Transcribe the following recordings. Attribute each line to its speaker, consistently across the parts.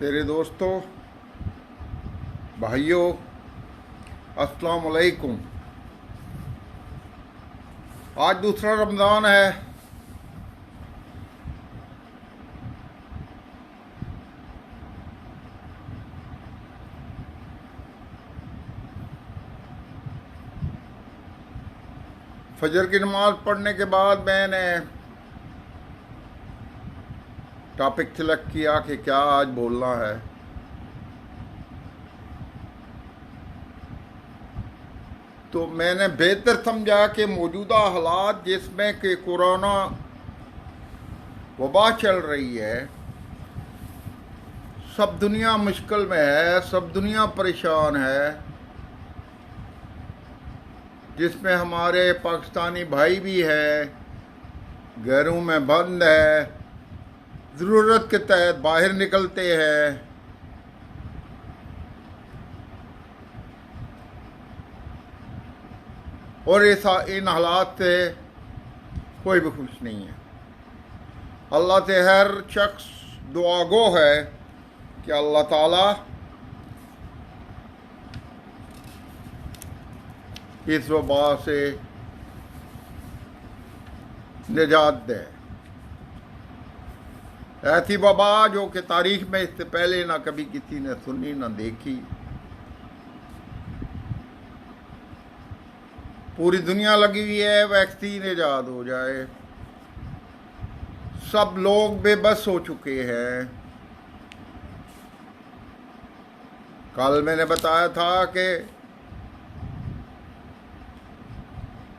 Speaker 1: मेरे दोस्तों, भाइयों, अस्सलाम वालेकुम। आज दूसरा रमज़ान है। फजर की नमाज पढ़ने के बाद मैंने टॉपिक सिलेक्ट किया कि क्या आज बोलना है। तो मैंने बेहतर समझा कि मौजूदा हालात जिसमें कि कोरोना वबा चल रही है, सब दुनिया मुश्किल में है, सब दुनिया परेशान है, जिसमें हमारे पाकिस्तानी भाई भी है, घरों में बंद है, ज़रूरत के तहत बाहर निकलते हैं। और इन हालात से कोई भी खुश नहीं है। अल्लाह से हर शख्स दुआगो है कि अल्लाह ताला इस वबा से निजात दे। ऐसी वबा जो कि तारीख में इससे पहले ना कभी किसी ने सुनी ना देखी। पूरी दुनिया लगी हुई है वैक्सीन ईजाद हो जाए। सब लोग बेबस हो चुके हैं। कल मैंने बताया था कि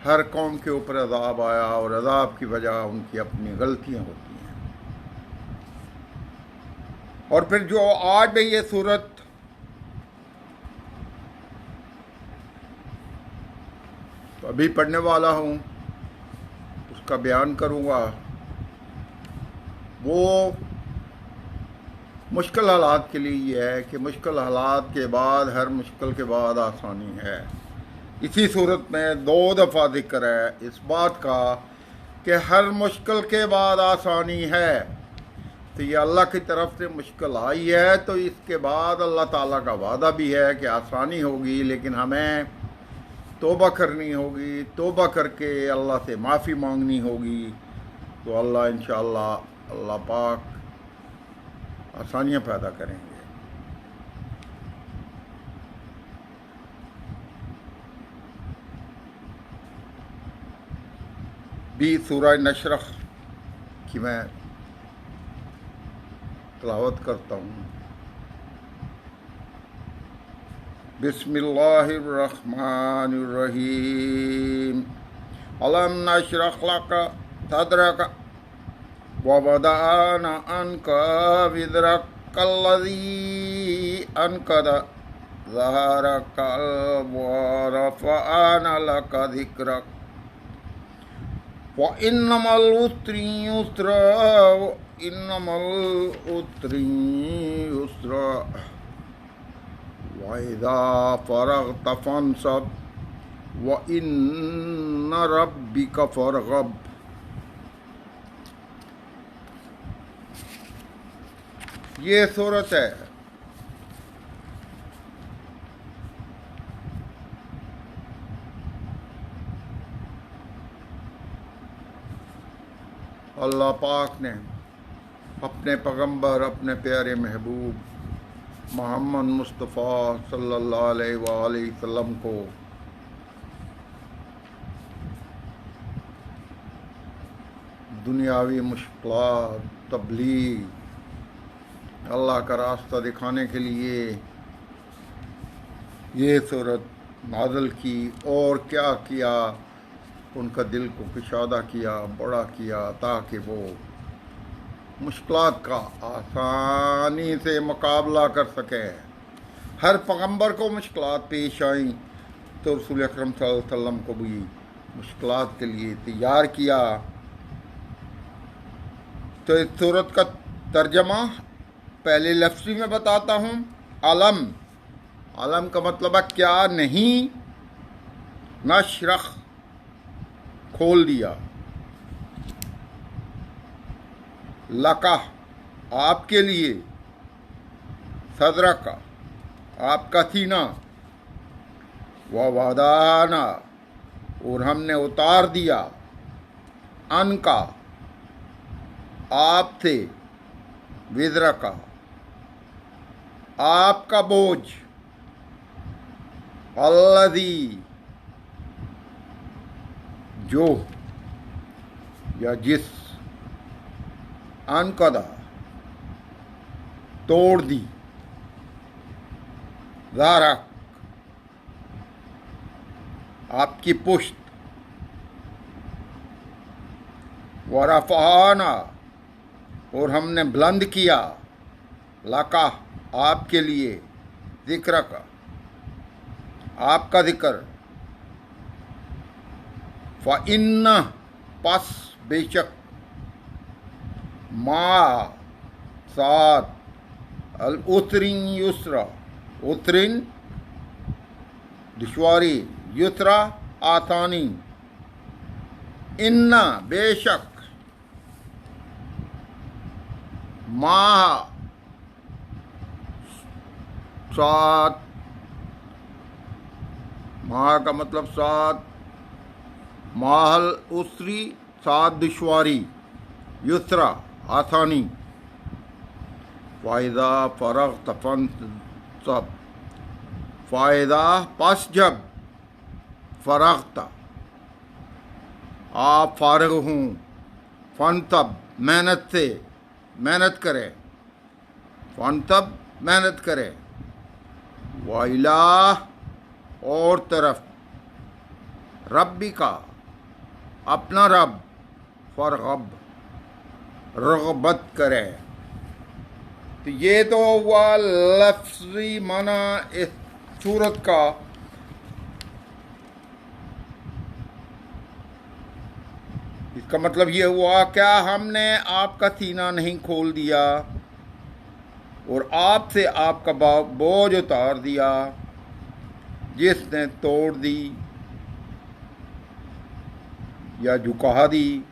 Speaker 1: हर कौम के ऊपर अजाब आया और अजाब की वजह उनकी अपनी गलतियां होती हैं। और फिर जो आज मैं ये सूरत तो अभी पढ़ने वाला हूँ, उसका बयान करूँगा। वो मुश्किल हालात के लिए ये है कि मुश्किल हालात के बाद, हर मुश्किल के बाद आसानी है। इसी सूरत में 2 दफ़ा जिक्र है इस बात का कि हर मुश्किल के बाद आसानी है। तो ये अल्लाह की तरफ से मुश्किल आई है, तो इसके बाद अल्लाह ताला का वादा भी है कि आसानी होगी, लेकिन हमें तौबा करनी होगी। तौबा करके अल्लाह से माफ़ी मांगनी होगी। तो अल्लाह इंशाअल्लाह, अल्लाह पाक आसानियाँ पैदा करेंगे। भी सूरह नशरह की मैं तिलावत करता हूँ। बिस्मिल्लाहिर्रहमानिर्रहीम। अलम नशरह लक सदरक व वदअना अन्का विज़रक कल्लज़ी अनक़द ज़हरक व रफ़अना लक ज़िक्रक व इन्नमल उस्रि युस्रा इन्नमल उस्रि युस्रा व इज़ा फ़रग़त फ़ंसब व इन्न रब्बिक फ़रग़ब। ये सूरत है। अल्लाह पाक ने अपने पैगंबर, अपने प्यारे महबूब मोहम्मद मुस्तफ़ा सल्लल्लाहु अलैहि वसल्लम को दुनियावी मुश्किलात, तबलीग, अल्लाह का रास्ता दिखाने के लिए ये सूरत नाज़िल की। और क्या किया, उनका दिल को कुशादा किया, बड़ा किया, ताकि वो मुश्किलात का आसानी से मुकाबला कर सके। हर पैगंबर को मुश्किलात पेश आई तो रसूल अकरम सल्लल्लाहु अलैहि वसल्लम को भी मुश्किलात के लिए तैयार किया। तो इस सूरत का तर्जमा पहले लफ्ज़ी में बताता हूँ। अलम, अलम का मतलब है क्या नहीं, नशरह खोल दिया, लका आपके लिए, सदरा का आपका सीना, व वादाना और हमने उतार दिया, अन का आपसे, विजरा का आपका बोझ, अल्लज़ी जो या जिस, अनकदा तोड़ दी, ज़ारक आपकी पुश्त, वरफ़ाना और हमने बुलंद किया, लका आपके लिए, ज़िक्र का आपका ज़िक्र, फ़इन्ना पस बेशक, मा साथ, अल उसरिन युसरा, उसरिन दुश्वारी, युसरा आसानी, इन्ना बेशक, माह साथ, माह का मतलब साथ, माहल उसरी साथ दुश्वारी, युसरा आसानी, फ़ायदा फ़रग़ तफ़न सब, फ़ायदा पस जब, फ़रग़ता आप फारग हूँ, फ़न तब मेहनत से, मेहनत करें, फ़न तब मेहनत करें, वाइला और तरफ, रब्बी का अपना रब, फ़रग़ब रग़बत करें। तो ये तो हुआ लफ्ज़ी माना इस सूरत का। इसका मतलब ये हुआ, क्या हमने आपका सीना नहीं खोल दिया और आपसे आपका बोझ उतार दिया, जिसने तोड़ दी या झुका दी।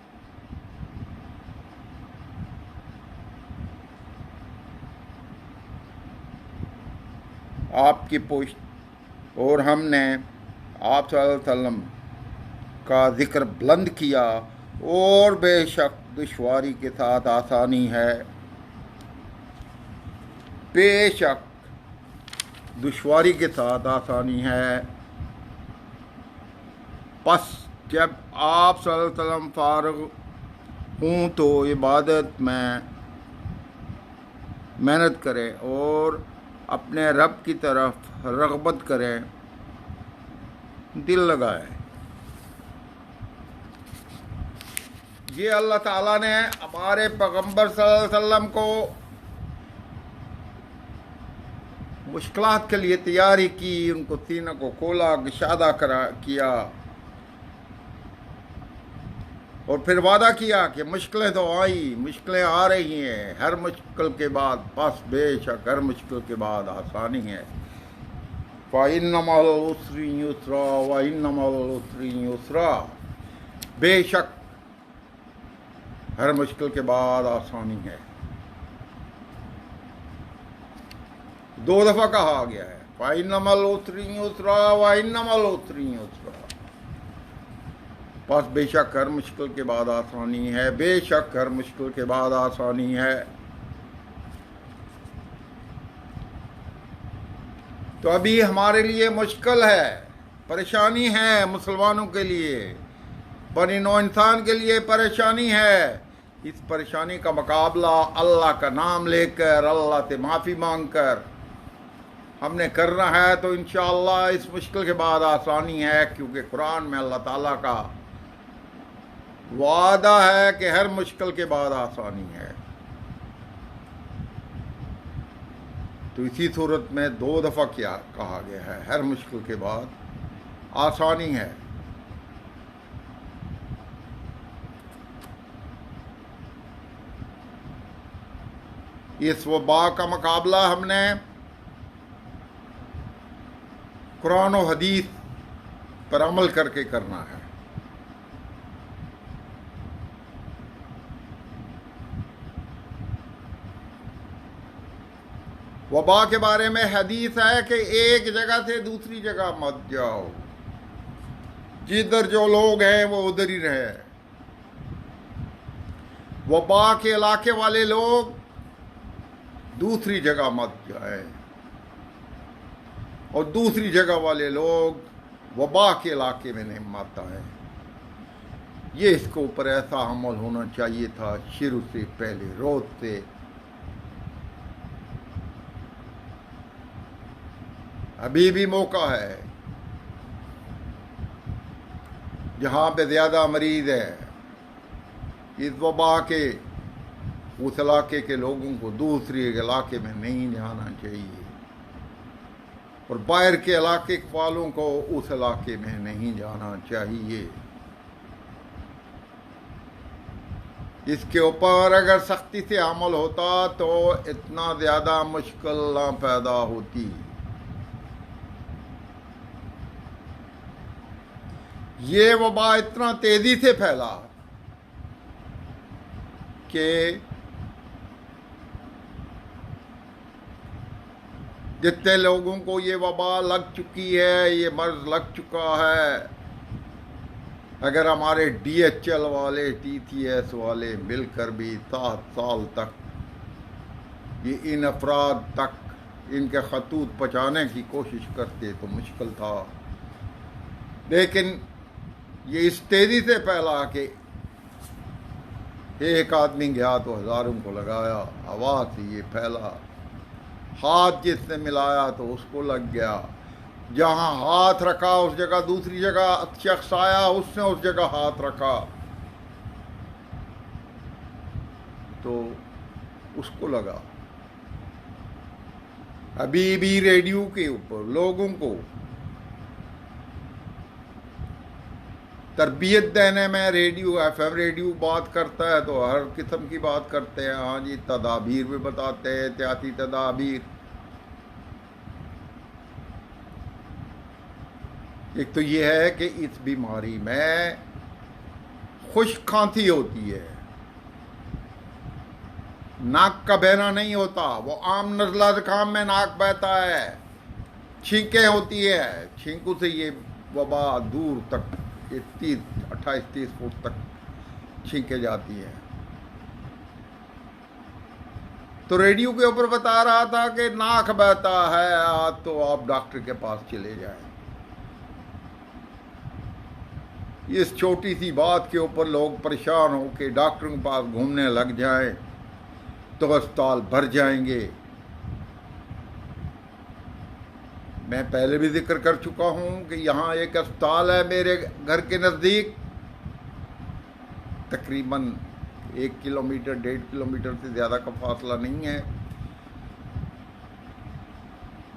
Speaker 1: आपकी पुश्त और हमने आप सल्लल्लाहु अलैहि वसल्लम का ज़िक्र बुलंद किया, और बेशक दुश्वारी के साथ आसानी है, बेशक दुश्वारी के साथ आसानी है। बस जब आप सल्लल्लाहु अलैहि वसल्लम फारग हूँ तो इबादत में मेहनत करें और अपने रब की तरफ रग़बत करें, दिल लगाएं। ये अल्लाह ताला ने हमारे पैगंबर सल्लल्लाहु अलैहि वसल्लम को मुश्किलात के लिए तैयारी की, उनको सीना को खोला, कुशादा किया और फिर वादा किया कि मुश्किलें तो आई, मुश्किलें आ रही हैं, हर मुश्किल के बाद बस बेशक हर मुश्किल के बाद आसानी है। फ़इन्ना मअल उसरि युसरा व इन्ना मअल उसरि युसरा, बेशक हर मुश्किल के बाद आसानी है। 2 दफ़ा कहा गया है, फ़इन्ना मअल उसरि युसरा व इन्ना मअल उसरि युसरा। बस बेशक हर मुश्किल के बाद आसानी है, बेशक हर मुश्किल के बाद आसानी है। तो अभी हमारे लिए मुश्किल है, परेशानी है, मुसलमानों के लिए, बनी नौ इंसान के लिए परेशानी है। इस परेशानी का मुकाबला अल्लाह का नाम लेकर, अल्लाह से माफ़ी मांगकर हमने करना है। तो इंशाअल्लाह इस मुश्किल के बाद आसानी है, क्योंकि कुरान में अल्लाह ताला का वादा है कि हर मुश्किल के बाद आसानी है। तो इसी सूरत में 2 दफ़ा क्या कहा गया है, हर मुश्किल के बाद आसानी है। इस वबा का मुकाबला हमने कुरान और हदीस पर अमल करके करना है। वबा के बारे में हदीस है कि एक जगह से दूसरी जगह मत जाओ, जिधर जो लोग हैं वो उधर ही रहे। वबा के इलाके वाले लोग दूसरी जगह मत जाए, और दूसरी जगह वाले लोग वबा के इलाके में नहीं मत आए। ये इसके ऊपर ऐसा अमल होना चाहिए था शुरू से, पहले रोज से। अभी भी मौका है, जहां पे ज्यादा मरीज है, इस वबा के उस इलाके के लोगों को दूसरे इलाके में नहीं जाना चाहिए, और बाहर के इलाके वालों को उस इलाके में नहीं जाना चाहिए। इसके ऊपर अगर सख्ती से अमल होता तो इतना ज्यादा मुश्किल ना पैदा होती। ये वबा इतना तेजी से फैला कि जितने लोगों को ये वबा लग चुकी है, ये मर्ज लग चुका है, अगर हमारे DHL वाले, TCS वाले मिलकर भी 7 साल तक ये इन अफराद तक इनके खतूत पहुँचाने की कोशिश करते तो मुश्किल था। लेकिन ये इस तेजी से फैला कि एक आदमी गया तो हजारों को लगाया, आवाज से ये फैला। हाथ जिसने मिलाया तो उसको लग गया, जहां हाथ रखा उस जगह दूसरी जगह शख्स आया, उसने उस जगह हाथ रखा तो उसको लगा। अभी भी रेडियो के ऊपर लोगों को तरबियत देने में रेडियो, FM रेडियो बात करता है तो हर किस्म की बात करते हैं। हाँ जी, तदाबीर भी बताते हैं, एहतियाती तदाबीर। एक तो ये है कि इस बीमारी में खुश्क खांसी होती है, नाक का बहना नहीं होता। वो आम नज़ला ज़ुकाम में नाक बहता है, छींकें होती है, छींकों से ये वबा दूर तक 28-30 फुट तक छींके जाती है। तो रेडियो के ऊपर बता रहा था कि नाक बहता है, आज तो आप डॉक्टर के पास चले जाएं। इस छोटी सी बात के ऊपर लोग परेशान होकर डॉक्टरों के पास घूमने लग जाएं तो अस्पताल भर जाएंगे। मैं पहले भी जिक्र कर चुका हूं कि यहाँ एक अस्पताल है मेरे घर के नज़दीक, तकरीबन 1 किलोमीटर 1.5 किलोमीटर से ज़्यादा का फासला नहीं है।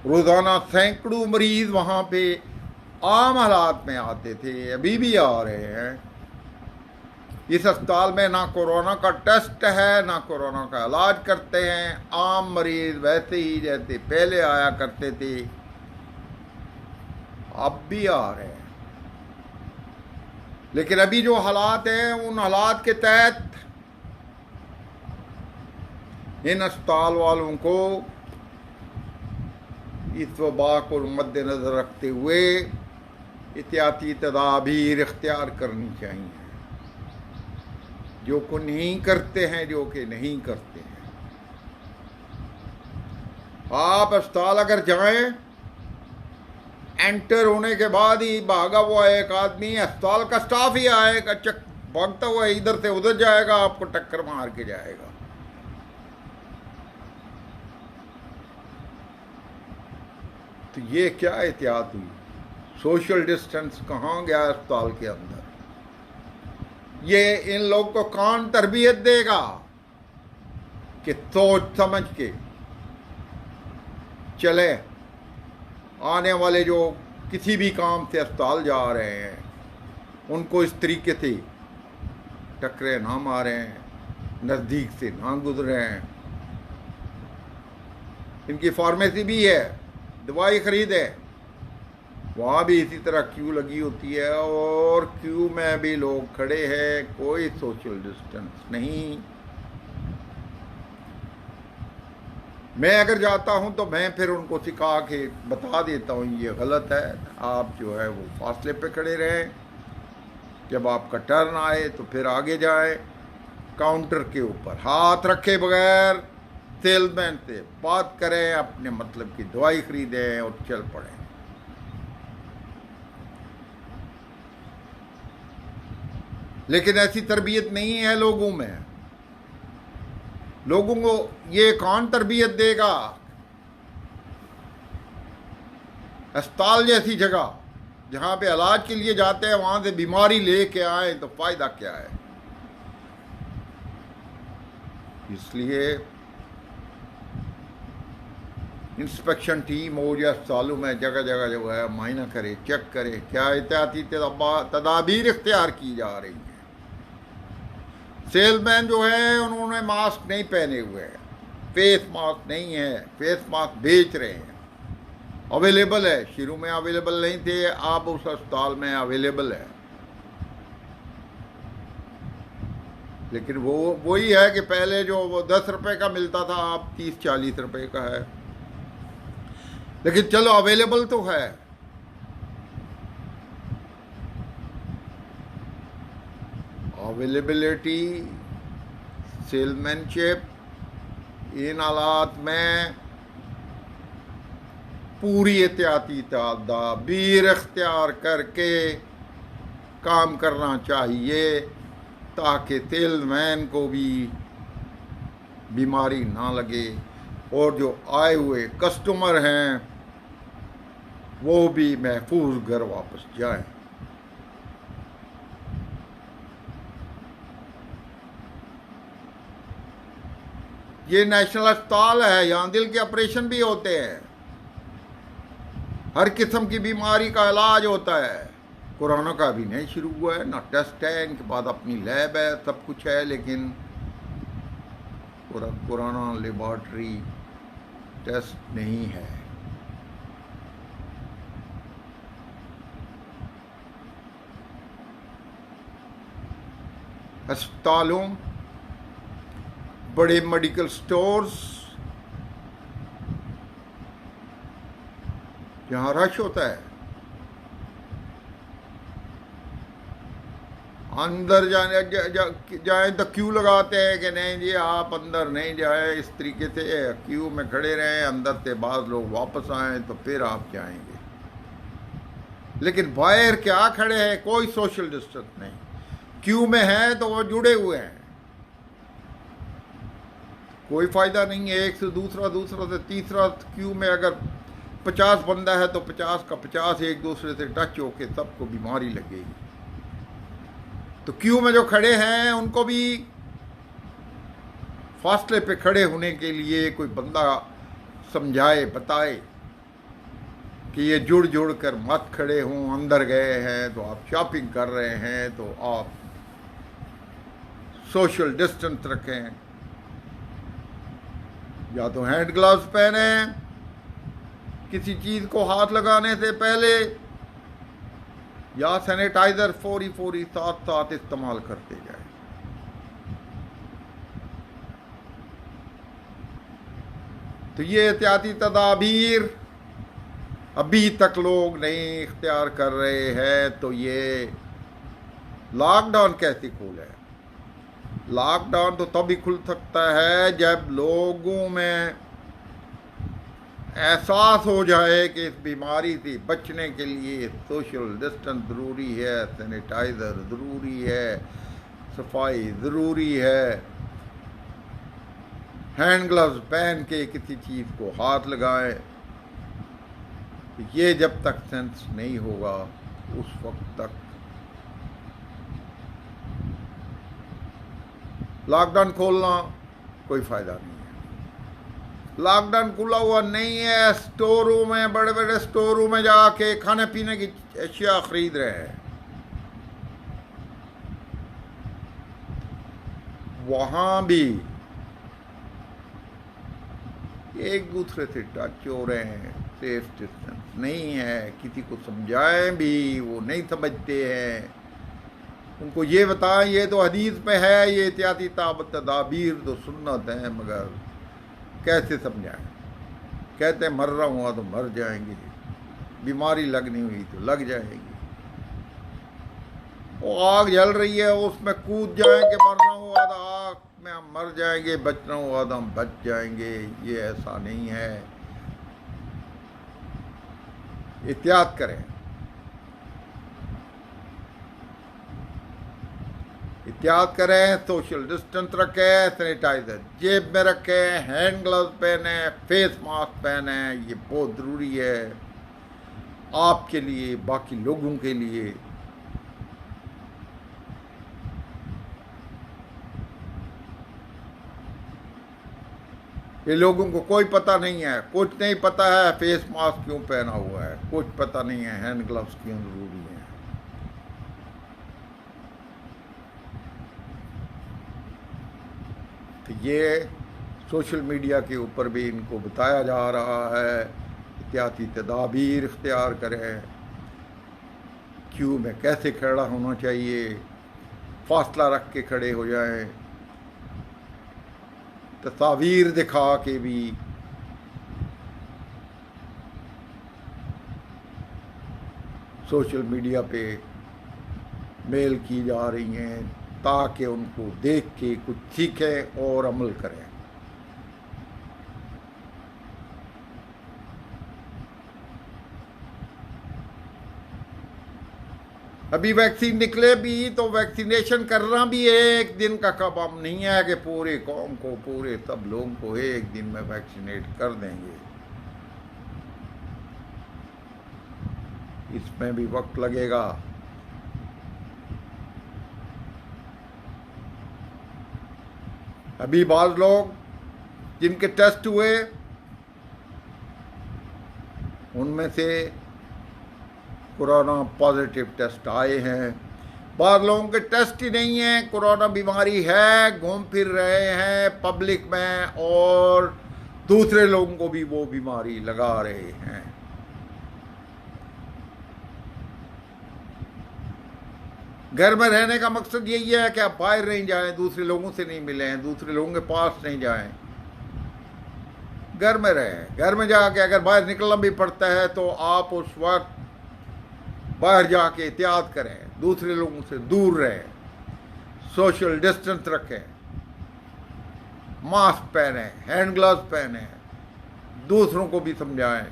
Speaker 1: रोज़ाना सैकड़ों मरीज वहाँ पे आम हालात में आते थे, अभी भी आ रहे हैं। इस अस्पताल में ना कोरोना का टेस्ट है, ना कोरोना का इलाज करते हैं। आम मरीज वैसे ही जैसे पहले आया करते थे अब भी आ रहे हैं। लेकिन अभी जो हालात हैं, उन हालात के तहत इन अस्पताल वालों को इस वबा को मद्देनजर रखते हुए एहतियाती तदाबीर इख्तियार करनी चाहिए, जो को नहीं करते हैं, जो कि नहीं करते हैं। आप अस्पताल अगर जाएं, एंटर होने के बाद ही भागा हुआ एक आदमी, अस्पताल का स्टाफ ही आएगा, भागता हुआ इधर से उधर जाएगा, आपको टक्कर मार के जाएगा। तो ये क्या एहतियात हुई? सोशल डिस्टेंस कहाँ गया अस्पताल के अंदर? ये इन लोग को कौन तरबियत देगा कि सोच समझ के चले? आने वाले जो किसी भी काम से अस्पताल जा रहे हैं, उनको इस तरीके से टकरे ना मारें, नज़दीक से ना गुजरें। इनकी फार्मेसी भी है, दवाई खरीदे, वहाँ भी इसी तरह क्यू लगी होती है, और क्यू में भी लोग खड़े हैं, कोई सोशल डिस्टेंस नहीं। मैं अगर जाता हूँ तो मैं फिर उनको सिखा के बता देता हूँ ये गलत है, आप जो है वो फासले पे खड़े रहें, जब आपका टर्न आए तो फिर आगे जाए, काउंटर के ऊपर हाथ रखे बगैर सेल्समैन से बात करें, अपने मतलब की दवाई खरीदें और चल पड़ें। लेकिन ऐसी तरबियत नहीं है लोगों में। लोगों को ये कौन तरबियत देगा? अस्पताल जैसी जगह जहां पे इलाज के लिए जाते हैं, वहां से बीमारी लेके आए तो फायदा क्या है? इसलिए इंस्पेक्शन टीम हो या अस्पतालों में जगह जगह जो है मायना करे, चेक करे क्या एहतियाती तदाबीर इख्तियार की जा रही है। सेल्समैन जो है उन्होंने मास्क नहीं पहने हुए हैं, फेस मास्क नहीं है, फेस मास्क बेच रहे हैं, अवेलेबल है। शुरू में अवेलेबल नहीं थे, आप उस अस्पताल में अवेलेबल है। लेकिन वो वही है कि पहले जो वो 10 रुपए का मिलता था, अब 30-40 रुपए का है, लेकिन चलो अवेलेबल तो है। अवेलेबिलिटी, सेल्समैनशिप, इन हालात में पूरी एहतियाती तदाबीर इख्तियार करके काम करना चाहिए, ताकि सेल्समैन को भी बीमारी ना लगे और जो आए हुए कस्टमर हैं वो भी महफूज घर वापस जाएं। ये नेशनल अस्पताल है, यहाँ दिल के ऑपरेशन भी होते हैं, हर किस्म की बीमारी का इलाज होता है। कोरोना का अभी नहीं शुरू हुआ है, ना टेस्ट है, इनके पास अपनी लैब है, सब कुछ है, लेकिन कोरोना लेबॉर्ट्री टेस्ट नहीं है। अस्पतालों, बड़े मेडिकल स्टोर्स जहाँ रश होता है, अंदर जाए तो क्यू लगाते हैं कि नहीं जी आप अंदर नहीं जाए, इस तरीके से क्यू में खड़े रहें, अंदर से बाद लोग वापस आए तो फिर आप जाएंगे। लेकिन बाहर क्या खड़े हैं, कोई सोशल डिस्टेंस नहीं, क्यू में है तो वो जुड़े हुए हैं, कोई फायदा नहीं है। एक से दूसरा, दूसरा से तीसरा, क्यू में अगर 50 बंदा है तो 50 का 50 एक दूसरे से टच होके सबको बीमारी लगेगी। तो क्यू में जो खड़े हैं उनको भी फासले पे खड़े होने के लिए कोई बंदा समझाए, बताए कि ये जुड़ जुड़ कर मत खड़े हों। अंदर गए हैं तो आप शॉपिंग कर रहे हैं तो आप सोशल डिस्टेंस रखें, या तो हैंड ग्लव्स पहने किसी चीज को हाथ लगाने से पहले, या सैनिटाइजर फौरी साथ साथ इस्तेमाल करते जाए। तो ये एहतियाती तदाबीर अभी तक लोग नहीं इख्तियार कर रहे हैं, तो ये लॉकडाउन कैसे खोले? लॉकडाउन तो तभी खुल सकता है जब लोगों में एहसास हो जाए कि इस बीमारी से बचने के लिए सोशल डिस्टेंस ज़रूरी है, सैनिटाइज़र ज़रूरी है, सफाई ज़रूरी है, हैंड ग्लव्स पहन के किसी चीज़ को हाथ लगाएं। ये जब तक सेंस नहीं होगा उस वक्त तक लॉकडाउन खोलना कोई फ़ायदा नहीं है। लॉकडाउन खुला हुआ नहीं है, स्टोरों में, बड़े बड़े स्टोरों में जाके खाने पीने की अशिया खरीद रहे हैं, वहाँ भी एक दूसरे से टच हो रहे हैं, सेफ डिस्टेंस नहीं है। किसी को समझाएं भी वो नहीं समझते हैं। उनको ये बताएं ये तो हदीस में है, ये एहतियाती तदाबीर तो सुन्नत है, मगर कैसे समझाएं? कहते हैं मर रहा हुआ तो मर जाएंगे, बीमारी लगनी हुई तो लग जाएगी, वो आग जल रही है उसमें कूद जाएं कि मरना हुआ तो आग में हम मर जाएंगे, बचना हुआ तो हम बच जाएंगे। ये ऐसा नहीं है। एहतियात करें, एहतियात करें, सोशल डिस्टेंस रखें, सैनिटाइजर जेब में रखें, हैंड ग्लव्स पहने, फेस मास्क पहने। ये बहुत ज़रूरी है आपके लिए, बाकी लोगों के लिए। ये लोगों को कोई पता नहीं है, कुछ नहीं पता है फेस मास्क क्यों पहना हुआ है, कुछ पता नहीं है हैंड ग्लव्स क्यों ज़रूरी है। तो ये सोशल मीडिया के ऊपर भी इनको बताया जा रहा है, एहतियाती तदाबीर इख्तियार करें, क्यू में कैसे खड़ा होना चाहिए, फासला रख के खड़े हो जाएं, तस्वीर दिखा के भी सोशल मीडिया पे मेल की जा रही हैं ताकि उनको देख के कुछ सीखें और अमल करें। अभी वैक्सीन निकले भी तो वैक्सीनेशन करना भी एक दिन का काम नहीं है कि पूरे कौम को, पूरे सब लोगों को एक दिन में वैक्सीनेट कर देंगे। इसमें भी वक्त लगेगा। अभी बाज़ लोग जिनके टेस्ट हुए उनमें से कोरोना पॉजिटिव टेस्ट आए हैं, बाज़ लोगों के टेस्ट ही नहीं है, कोरोना बीमारी है, घूम फिर रहे हैं पब्लिक में और दूसरे लोगों को भी वो बीमारी लगा रहे हैं। घर में रहने का मकसद यही है कि आप बाहर नहीं जाएं, दूसरे लोगों से नहीं मिलें, दूसरे लोगों के पास नहीं जाएं, घर में रहें। घर में जाके अगर बाहर निकलना भी पड़ता है तो आप उस वक्त बाहर जाके एहतियात करें, दूसरे लोगों से दूर रहें, सोशल डिस्टेंस रखें, मास्क पहने, हैंड ग्लव्स पहने, दूसरों को भी समझाएं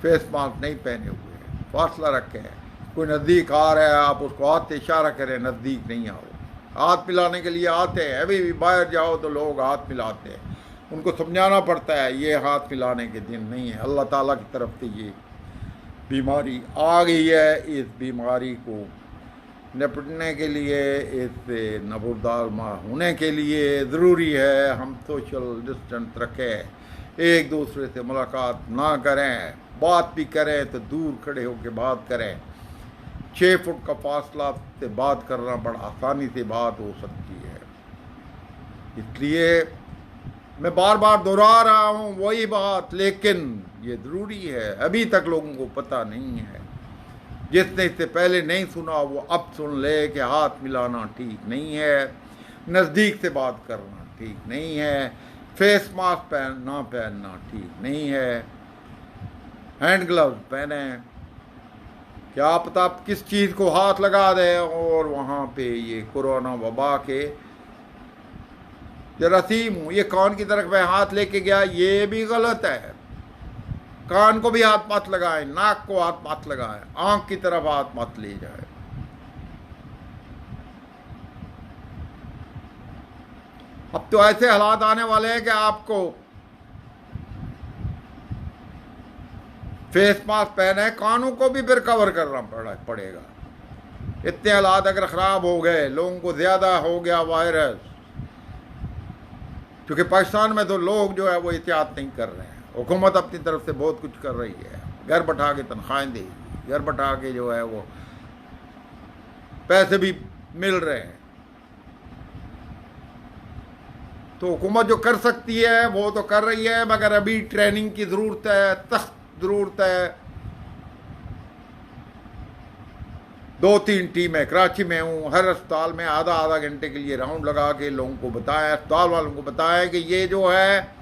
Speaker 1: फेस मास्क नहीं पहने हुए, फासला रखें। कोई नज़दीक आ रहा है आप उसको हाथ से इशारा करें नज़दीक नहीं आओ। हाथ मिलाने के लिए आते हैं, अभी भी बाहर जाओ तो लोग हाथ मिलाते हैं, उनको समझाना पड़ता है ये हाथ मिलाने के दिन नहीं है। अल्लाह ताला की तरफ से ये बीमारी आ गई है, इस बीमारी को निपटने के लिए, इससे नबूरदार होने के लिए ज़रूरी है हम सोशल डिस्टेंस रखें, एक दूसरे से मुलाकात ना करें, बात भी करें तो दूर खड़े होकर बात करें। 6 फुट का फासला से बात करना बड़ा आसानी से बात हो सकती है। इसलिए मैं बार बार दोहरा रहा हूँ वही बात, लेकिन ये ज़रूरी है। अभी तक लोगों को पता नहीं है, जिसने इससे पहले नहीं सुना वो अब सुन ले कि हाथ मिलाना ठीक नहीं है, नज़दीक से बात करना ठीक नहीं है, फेस मास्क पहनना ठीक नहीं है, हैंड ग्लव्स पहने, क्या पता आप किस चीज़ को हाथ लगा दे और वहाँ पे ये कोरोना वबा के जरासीम हूँ। ये कान की तरफ मैं हाथ लेके गया, ये भी गलत है। कान को भी हाथ मत लगाएं, नाक को हाथ मत लगाएं, आंख की तरफ हाथ मत ले जाए। अब तो ऐसे हालात आने वाले हैं कि आपको फेस मास्क पहने, कानों को भी फिर कवर करना पड़ेगा। इतने हालात अगर ख़राब हो गए, लोगों को ज़्यादा हो गया वायरस, क्योंकि पाकिस्तान में तो लोग जो है वो एहतियात नहीं कर रहे हैं। हुकूमत अपनी तरफ से बहुत कुछ कर रही है, घर बैठा के तनख्वाहें देगी, घर बैठा के जो है वो पैसे भी मिल रहे हैं। तो हुकूमत जो कर सकती है वो तो कर रही है, मगर अभी ट्रेनिंग की ज़रूरत है, सख्त ज़रूरत है। 2-3 टीमें कराची में हूँ, हर अस्पताल में आधा घंटे के लिए राउंड लगा के लोगों को बताया, अस्पताल वालों को बताया कि ये जो है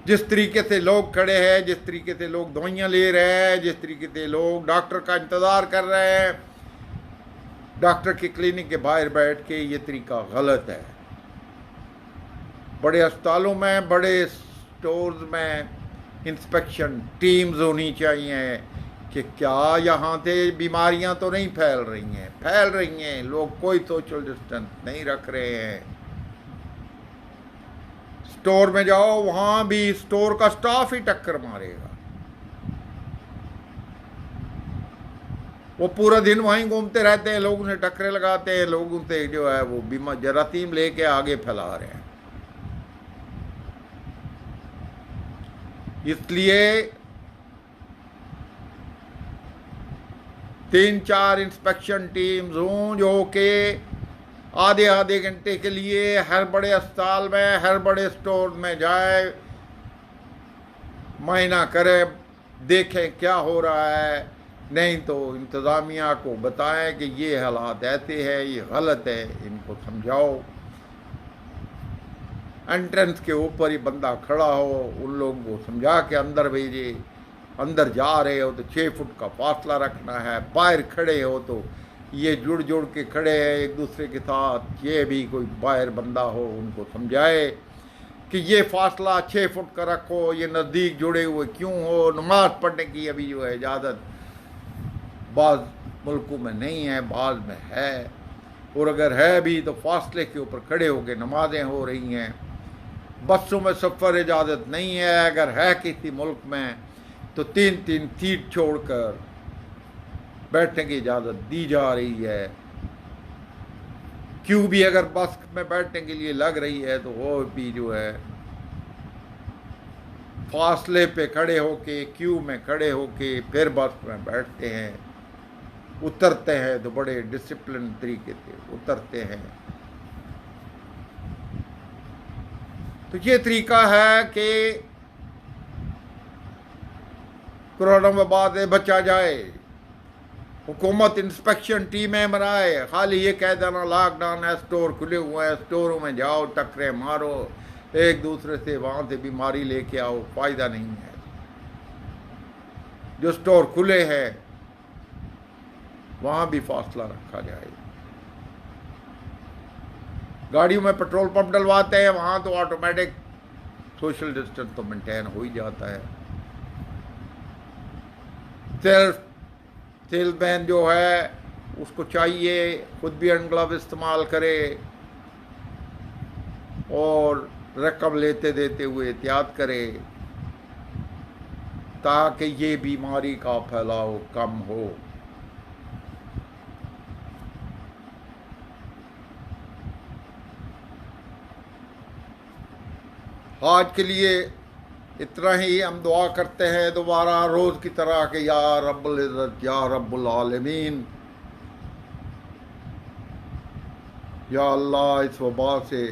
Speaker 1: जिस तरीके से लोग खड़े हैं, जिस तरीके से लोग दवाइयाँ ले रहे हैं, जिस तरीके से लोग डॉक्टर का इंतज़ार कर रहे हैं, डॉक्टर की क्लिनिक के बाहर बैठ के, ये तरीका गलत है। बड़े अस्पतालों में, बड़े स्टोर्स में इंस्पेक्शन टीम्स होनी चाहिए कि क्या यहाँ से बीमारियाँ तो नहीं फैल रही हैं, लोग कोई सोशल डिस्टेंस नहीं रख रहे हैं। स्टोर में जाओ, वहाँ भी स्टोर का स्टाफ ही टक्कर मारेगा, वो पूरा दिन वहीं घूमते रहते हैं, लोग उन्हें टक्करें लगाते हैं, लोग उनसे जो है वो बीमा जरासीम लेके आगे फैला रहे हैं। इसलिए 3-4 इंस्पेक्शन टीम्स हों जो कि आधे घंटे के लिए हर बड़े अस्पताल में, हर बड़े स्टोर में जाए, मुआयना करें, देखें क्या हो रहा है। नहीं तो इंतज़ामिया को बताएं कि ये हालात ऐसे हैं, ये गलत है, इनको समझाओ। एंट्रेंस के ऊपर ही बंदा खड़ा हो, उन लोगों को समझा के अंदर भेजे। अंदर जा रहे हो तो 6 फुट का फासला रखना है, बाहर खड़े हो तो ये जुड़ के खड़े हैं एक दूसरे के साथ। ये भी कोई बाहर बंदा हो उनको समझाए कि ये फासला 6 फुट का रखो, ये नज़दीक जुड़े हुए क्यों हो। नमाज पढ़ने की अभी जो है इजाज़त बाज़ मुल्कों में नहीं है, बाज़ में है, और अगर है भी तो फासले के ऊपर खड़े होकर नमाजें हो रही हैं। बसों में सफ़र इजाज़त नहीं है, अगर है किसी मुल्क में तो 3-3 सीट छोड़कर बैठने की इजाज़त दी जा रही है। क्यों भी अगर बस में बैठने के लिए लग रही है तो वो भी जो है फासले पे खड़े होके, क्यू में खड़े होके फिर बस में बैठते हैं। उतरते हैं तो बड़े डिसिप्लिन तरीके से उतरते हैं। तो ये तरीका है कि कोरोना वबा से बचा जाए। हुकूमत इंस्पेक्शन टीमें बनाए, खाली ये कह देना लॉकडाउन है, स्टोर खुले हुए हैं, स्टोरों में जाओ, टक्करें मारो, एक दूसरे से वहाँ से बीमारी लेके आओ, फ़ायदा नहीं है। जो स्टोर खुले हैं वहाँ भी फासला रखा जाए। गाड़ियों में पेट्रोल पंप डलवाते हैं, वहाँ तो ऑटोमेटिक सोशल डिस्टेंस तो मेंटेन हो ही जाता है। सेल्समैन जो है उसको चाहिए खुद भी हैंड ग्लव इस्तेमाल करे और रकम लेते देते हुए एहतियात करे, ताकि ये बीमारी का फैलाव कम हो। आज के लिए इतना ही। हम दुआ करते हैं दोबारा रोज़ की तरह के या रब्बुल इज़्ज़त, या रब्बुल आलमीन, या अल्लाह इस वबा से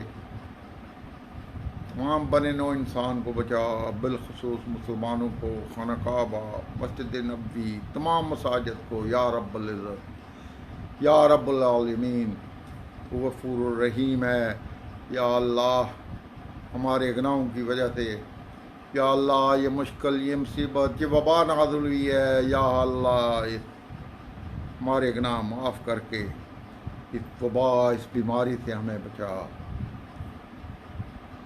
Speaker 1: तमाम बने नो इंसान को बचा, बिलखसूस मुसलमानों को, खाना काबा, मस्जिद नबवी, तमाम मसाजिद को, या रब्बुल इज़्ज़त, या रब्बुल आलमीन। वो गफूर रहीम है। या अल्लाह हमारे गुनाहों की वजह से। या अल्लाह ये मुश्किल, ये मुसीबत, ये वबा नाज़िल हुई है, या अल्लाह हमारे गुनाह माफ़ करके इस वबा, इस बीमारी से हमें बचा।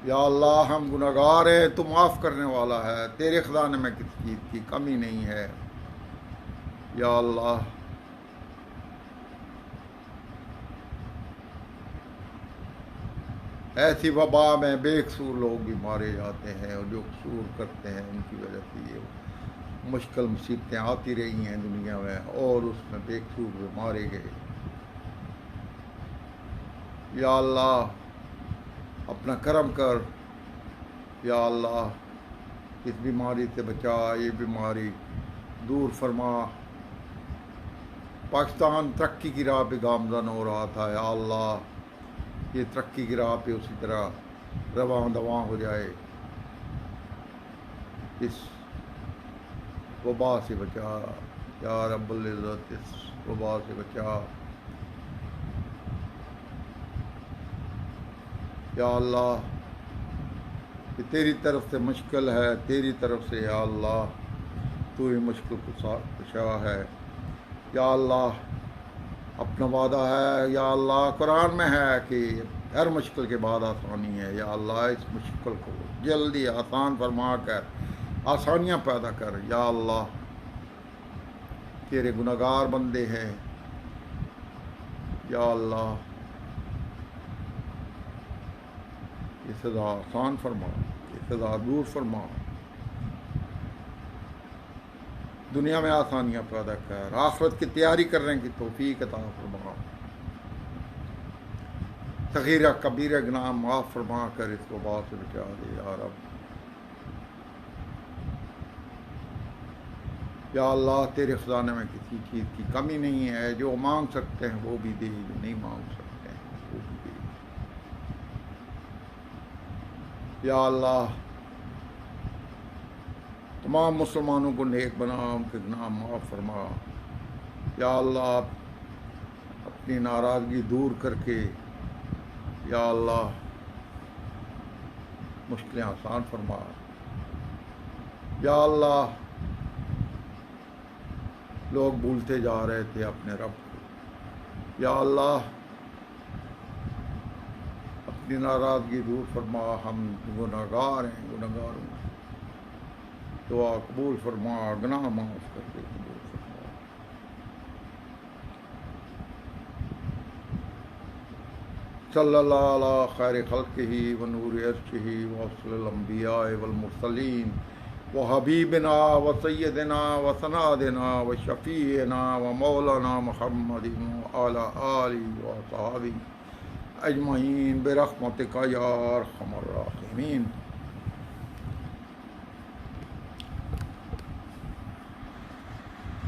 Speaker 1: या अल्लाह हम गुनहगार हैं, तू माफ़ करने वाला है, तेरे ख़ज़ाने में किसी चीज़ की कमी नहीं है। या अल्लाह ऐसी वबा में बेकसूर लोग भी मारे जाते हैं, और जो कसूर करते हैं उनकी वजह से ये मुश्किल मुसीबतें आती रही हैं दुनिया में, और उसमें बेकसूर भी मारे गए। या अल्लाह अपना करम कर, या अल्लाह इस बीमारी से बचा, ये बीमारी दूर फरमा। पाकिस्तान तरक्की की राह पे गामज़न हो रहा था, या अल्लाह ये तरक्की की राह पे उसी तरह रवां दवां हो जाए। इस वबा से बचा या रब्बुल इज़्ज़त, इस वबा से बचा। या अल्लाह ये तेरी तरफ से मुश्किल है, तेरी तरफ से या अल्लाह तू ही मुश्किल कुशा है। या अल्लाह अपना वादा है, या अल्लाह कुरान में है कि हर मुश्किल के बाद आसानी है। या अल्लाह इस मुश्किल को जल्दी आसान फरमा कर आसानियाँ पैदा कर। या अल्लाह तेरे गुनहगार बंदे हैं, या अल्लाह ये सज़ा आसान फरमा, ये सज़ा दूर फरमा, दुनिया में आसानियाँ पैदा कर, आखिरत की तैयारी करने की तौफीक अता फरमा। सगीरा कबीरा गुनाह माफ़ फरमा कर इस वबा से बचा दे या रब। या अल्लाह तेरे ख़ज़ाने में किसी चीज़ की कमी नहीं है, जो मांग सकते हैं वो भी दे, जो नहीं मांग सकते हैं वो भी दे। या अल्लाह तमाम मुसलमानों को नेक बना, उनके गुनाह माफ़ फरमा। या अल्लाह अपनी नाराज़गी दूर करके या अल्लाह मुश्किलें आसान फरमा। या अल्लाह लोग भूलते जा रहे थे अपने रब को, या अल्लाह अपनी नाराज़गी दूर फरमा। हम गुनहगार हैं, गुनहगारों दुआ कबूल फरमा, गुनाह माफ़ करके कबूल फरमा। सल्लल्लाहु अलैहि खैर खल्क़िही व नूर अर्शिही व अफ़ज़लिल अंबिया वल मुरसलीन व हबीबिना व सय्यदिना व सनादिना व शफ़ीना व मौलाना मुहम्मदिन व अला आलिहि व असहाबिही अजमईन बिरहमतिका या अरहमर राहिमीन।